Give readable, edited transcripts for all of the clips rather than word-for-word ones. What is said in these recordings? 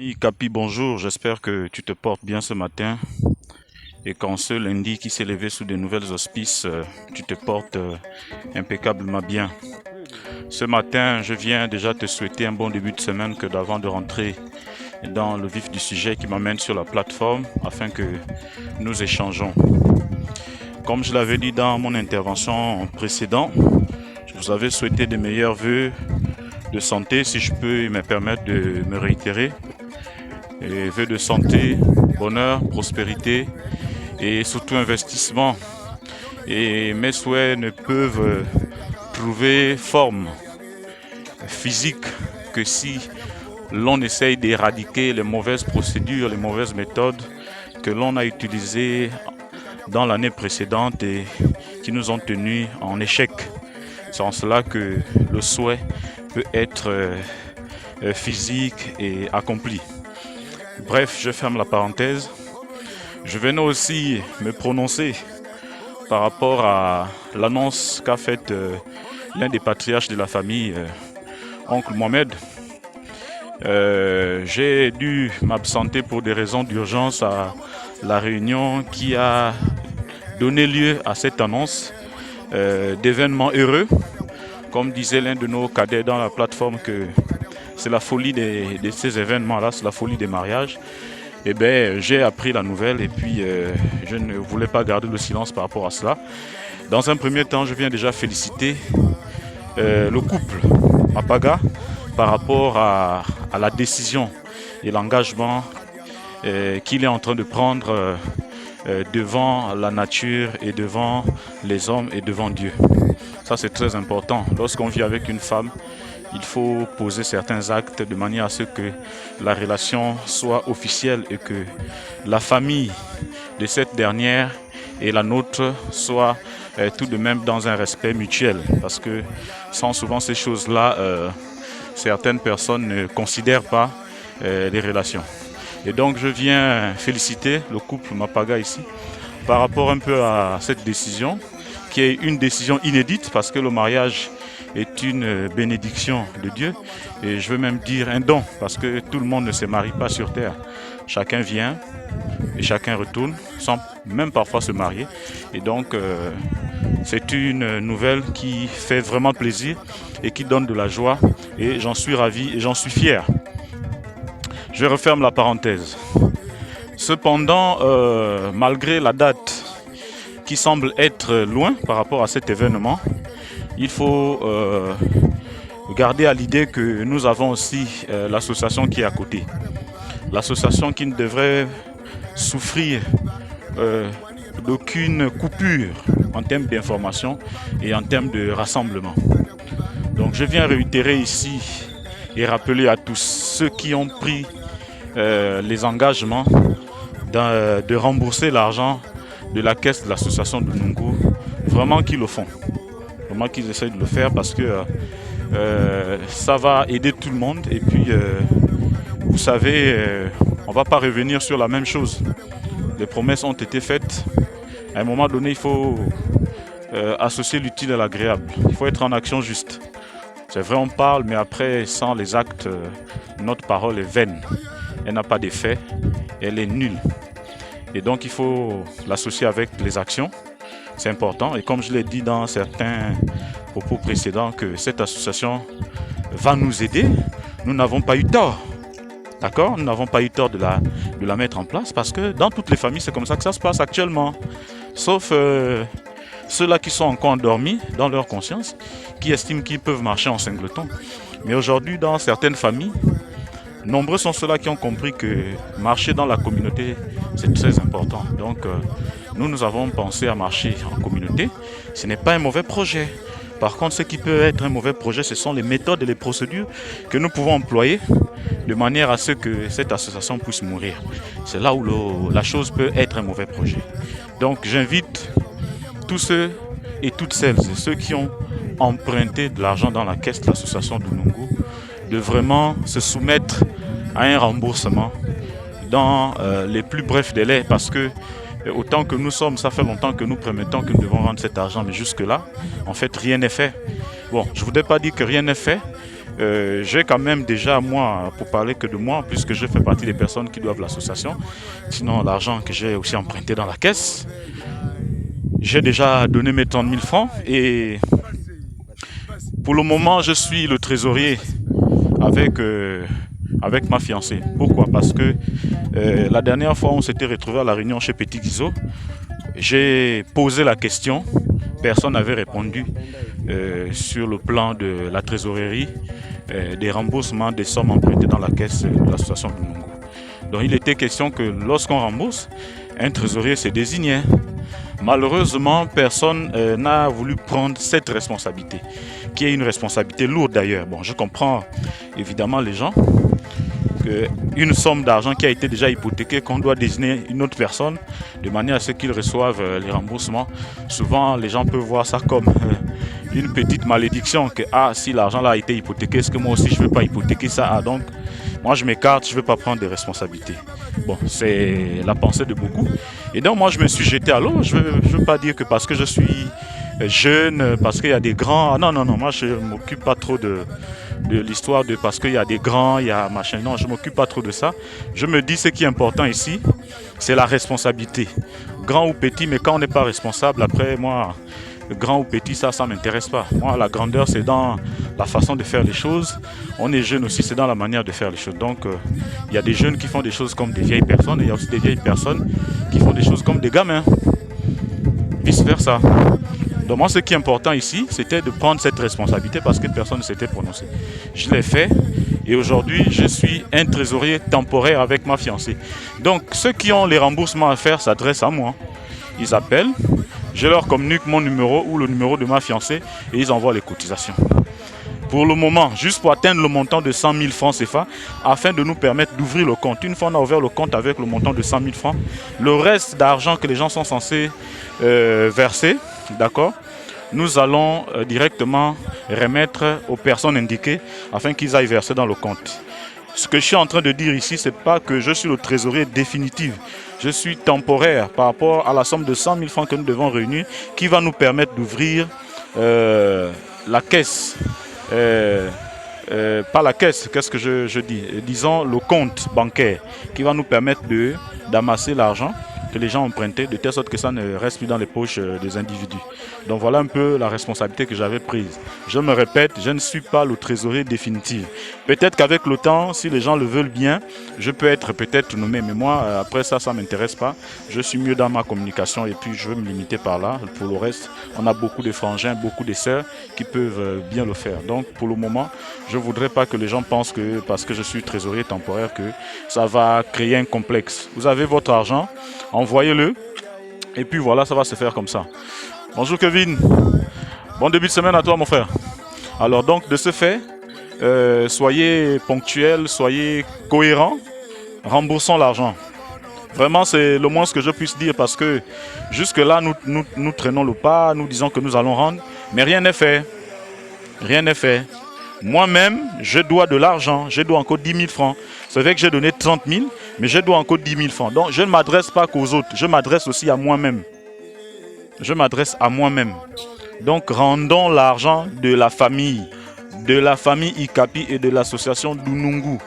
Oui, Capi, bonjour. J'espère que tu te portes bien ce matin et qu'en ce lundi qui s'est levé sous de nouvelles auspices, tu te portes impeccablement bien. Ce matin, je viens déjà te souhaiter un bon début de semaine que d'avant de rentrer dans le vif du sujet qui m'amène sur la plateforme afin que nous échangeons. Comme je l'avais dit dans mon intervention précédente, je vous avais souhaité de meilleurs vœux de santé, si je peux me permettre de me réitérer. Et vœux de santé, bonheur, prospérité et surtout investissement. Et mes souhaits ne peuvent trouver forme physique que si l'on essaye d'éradiquer les mauvaises procédures, les mauvaises méthodes que l'on a utilisées dans l'année précédente et qui nous ont tenus en échec. C'est en cela que le souhait peut être physique et accompli. Bref, je ferme la parenthèse. Je venais aussi me prononcer par rapport à l'annonce qu'a faite l'un des patriarches de la famille, oncle Mohamed. J'ai dû m'absenter pour des raisons d'urgence à la réunion qui a donné lieu à cette annonce d'événements heureux. Comme disait l'un de nos cadets dans la plateforme, que c'est la folie de ces événements-là, c'est la folie des mariages. Eh bien, j'ai appris la nouvelle et puis je ne voulais pas garder le silence par rapport à cela. Dans un premier temps, je viens déjà féliciter le couple Mapaga par rapport à la décision et l'engagement qu'il est en train de prendre devant la nature et devant les hommes et devant Dieu. Ça, c'est très important. Lorsqu'on vit avec une femme, il faut poser certains actes de manière à ce que la relation soit officielle et que la famille de cette dernière et la nôtre soient tout de même dans un respect mutuel. Parce que sans souvent ces choses-là, certaines personnes ne considèrent pas les relations. Et donc je viens féliciter le couple Mapaga ici par rapport un peu à cette décision, qui est une décision inédite parce que le mariage est une bénédiction de Dieu et je veux même dire un don parce que tout le monde ne se marie pas sur terre. Chacun vient et chacun retourne sans même parfois se marier et donc c'est une nouvelle qui fait vraiment plaisir et qui donne de la joie et j'en suis ravi et j'en suis fier. Je referme la parenthèse. Cependant, malgré la date qui semble être loin par rapport à cet événement, il faut garder à l'idée que nous avons aussi l'association qui est à côté. L'association qui ne devrait souffrir d'aucune coupure en termes d'information et en termes de rassemblement. Donc je viens réitérer ici et rappeler à tous ceux qui ont pris les engagements de rembourser l'argent de la caisse de l'association de Nungu, vraiment qu'ils le font. Vraiment qu'ils essayent de le faire parce que ça va aider tout le monde et puis vous savez, on ne va pas revenir sur la même chose. Les promesses ont été faites. À un moment donné, il faut associer l'utile à l'agréable. Il faut être en action juste. C'est vrai, on parle, mais après, sans les actes, notre parole est vaine. Elle n'a pas d'effet, elle est nulle. Et donc, il faut l'associer avec les actions. C'est important. Et comme je l'ai dit dans certains propos précédents, que cette association va nous aider, nous n'avons pas eu tort. D'accord? Nous n'avons pas eu tort de la mettre en place parce que dans toutes les familles, c'est comme ça que ça se passe actuellement. Sauf ceux-là qui sont encore endormis dans leur conscience, qui estiment qu'ils peuvent marcher en singleton. Mais aujourd'hui, dans certaines familles, nombreux sont ceux-là qui ont compris que marcher dans la communauté, c'est très important. Donc, nous avons pensé à marcher en communauté. Ce n'est pas un mauvais projet. Par contre, ce qui peut être un mauvais projet, ce sont les méthodes et les procédures que nous pouvons employer de manière à ce que cette association puisse mourir. C'est là où la chose peut être un mauvais projet. Donc, j'invite tous ceux et toutes celles et ceux qui ont emprunté de l'argent dans la caisse de l'association de Nungu de vraiment se soumettre à un remboursement dans les plus brefs délais parce que autant que nous sommes, ça fait longtemps que nous promettons que nous devons rendre cet argent, mais jusque-là, en fait, rien n'est fait. Bon, je ne voudrais pas dire que rien n'est fait, j'ai quand même déjà, moi, pour parler que de moi, puisque je fais partie des personnes qui doivent l'association, sinon l'argent que j'ai aussi emprunté dans la caisse, j'ai déjà donné mes 30 000 francs et pour le moment, je suis le trésorier avec, avec ma fiancée. Pourquoi? Parce que la dernière fois, on s'était retrouvé à la réunion chez Petit Guizot. J'ai posé la question, personne n'avait répondu sur le plan de la trésorerie, des remboursements des sommes empruntées dans la caisse de l'association du Mungu. Donc il était question que lorsqu'on rembourse, un trésorier se désignait. Malheureusement, personne n'a voulu prendre cette responsabilité, qui est une responsabilité lourde d'ailleurs. Bon, je comprends évidemment les gens, qu'une somme d'argent qui a été déjà hypothéquée, qu'on doit désigner une autre personne, de manière à ce qu'ils reçoivent les remboursements. Souvent, les gens peuvent voir ça comme une petite malédiction, que ah, si l'argent là a été hypothéqué, est-ce que moi aussi je ne veux pas hypothéquer ça? Ah, donc, moi je m'écarte, je ne veux pas prendre des responsabilités. Bon, c'est la pensée de beaucoup. Et donc moi je me suis jeté à l'eau. Je veux pas dire que parce que je suis jeune, parce qu'il y a des grands. Ah, non, non, non, moi je ne m'occupe pas trop de l'histoire de parce qu'il y a des grands, il y a machin. Non, je ne m'occupe pas trop de ça. Je me dis ce qui est important ici, c'est la responsabilité. Grand ou petit, mais quand on n'est pas responsable, après moi, grand ou petit, ça ne m'intéresse pas. Moi, la grandeur, c'est dans la façon de faire les choses. On est jeune aussi, c'est dans la manière de faire les choses. Donc, il y a des jeunes qui font des choses comme des vieilles personnes, et il y a aussi des vieilles personnes qui font des choses comme des gamins. Vice versa. Donc, moi, ce qui est important ici, c'était de prendre cette responsabilité parce que personne ne s'était prononcé. Je l'ai fait et aujourd'hui, je suis un trésorier temporaire avec ma fiancée. Donc, ceux qui ont les remboursements à faire s'adressent à moi. Ils appellent. Je leur communique mon numéro ou le numéro de ma fiancée et ils envoient les cotisations. Pour le moment, juste pour atteindre le montant de 100 000 francs CFA, afin de nous permettre d'ouvrir le compte. Une fois on a ouvert le compte avec le montant de 100 000 francs, le reste d'argent que les gens sont censés verser, d'accord, nous allons directement remettre aux personnes indiquées afin qu'ils aillent verser dans le compte. Ce que je suis en train de dire ici, ce n'est pas que je suis le trésorier définitif. Je suis temporaire par rapport à la somme de 100 000 francs que nous devons réunir qui va nous permettre d'ouvrir la caisse. Pas la caisse, qu'est-ce que je dis? Disons le compte bancaire qui va nous permettre d'amasser l'argent que les gens ont emprunté de telle sorte que ça ne reste plus dans les poches des individus. Donc voilà un peu la responsabilité que j'avais prise. Je me répète, je ne suis pas le trésorier définitif. Peut-être qu'avec le temps, si les gens le veulent bien, je peux être peut-être nommé. Mais moi, après ça, ça ne m'intéresse pas. Je suis mieux dans ma communication et puis je veux me limiter par là. Pour le reste, on a beaucoup de frangins, beaucoup de sœurs qui peuvent bien le faire. Donc pour le moment, je ne voudrais pas que les gens pensent que parce que je suis trésorier temporaire, que ça va créer un complexe. Vous avez votre argent, envoyez-le et puis voilà, ça va se faire comme ça. Bonjour Kevin, bon début de semaine à toi mon frère. Alors donc de ce fait, soyez ponctuels, soyez cohérents, remboursons l'argent. Vraiment c'est le moins que je puisse dire parce que jusque là nous traînons le pas, nous disons que nous allons rendre, mais rien n'est fait. Rien n'est fait. Moi-même, je dois de l'argent, je dois encore 10 000 francs. C'est vrai que j'ai donné 30 000, mais je dois encore 10 000 francs. Donc, je ne m'adresse pas qu'aux autres, je m'adresse aussi à moi-même. Je m'adresse à moi-même. Donc, rendons l'argent de la famille Ikapi et de l'association Dunungu.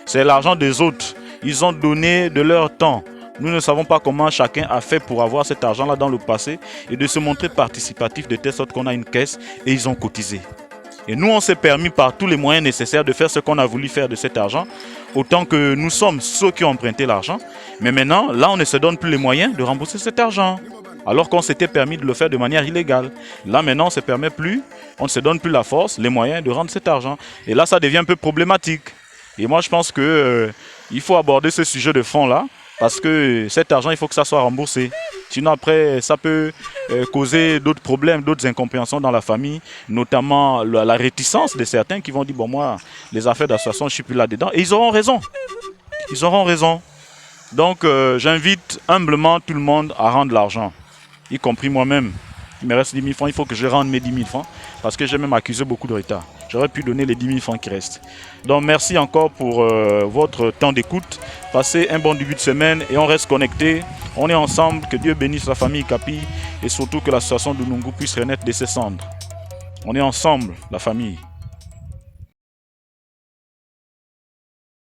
C'est l'argent des autres. Ils ont donné de leur temps. Nous ne savons pas comment chacun a fait pour avoir cet argent-là dans le passé et de se montrer participatif de telle sorte qu'on a une caisse et ils ont cotisé. Et nous, on s'est permis par tous les moyens nécessaires de faire ce qu'on a voulu faire de cet argent, autant que nous sommes ceux qui ont emprunté l'argent. Mais maintenant, là, on ne se donne plus les moyens de rembourser cet argent, alors qu'on s'était permis de le faire de manière illégale. Là, maintenant, on ne se permet plus, on ne se donne plus la force, les moyens de rendre cet argent. Et là, ça devient un peu problématique. Et moi, je pense qu'il faut aborder ce sujet de fond-là, parce que cet argent, il faut que ça soit remboursé. Sinon, après, ça peut causer d'autres problèmes, d'autres incompréhensions dans la famille, notamment la réticence de certains qui vont dire, bon, moi, les affaires d'association, je ne suis plus là-dedans. Et ils auront raison. Ils auront raison. Donc, j'invite humblement tout le monde à rendre l'argent, y compris moi-même. Il me reste 10 000 francs, il faut que je rende mes 10 000 francs, parce que j'ai même accusé beaucoup de retard. J'aurais pu donner les 10 000 francs qui restent. Donc merci encore pour votre temps d'écoute. Passez un bon début de semaine et on reste connectés. On est ensemble. Que Dieu bénisse la famille Ikapi et surtout que l'association Dunungu puisse renaître de ses cendres. On est ensemble, la famille.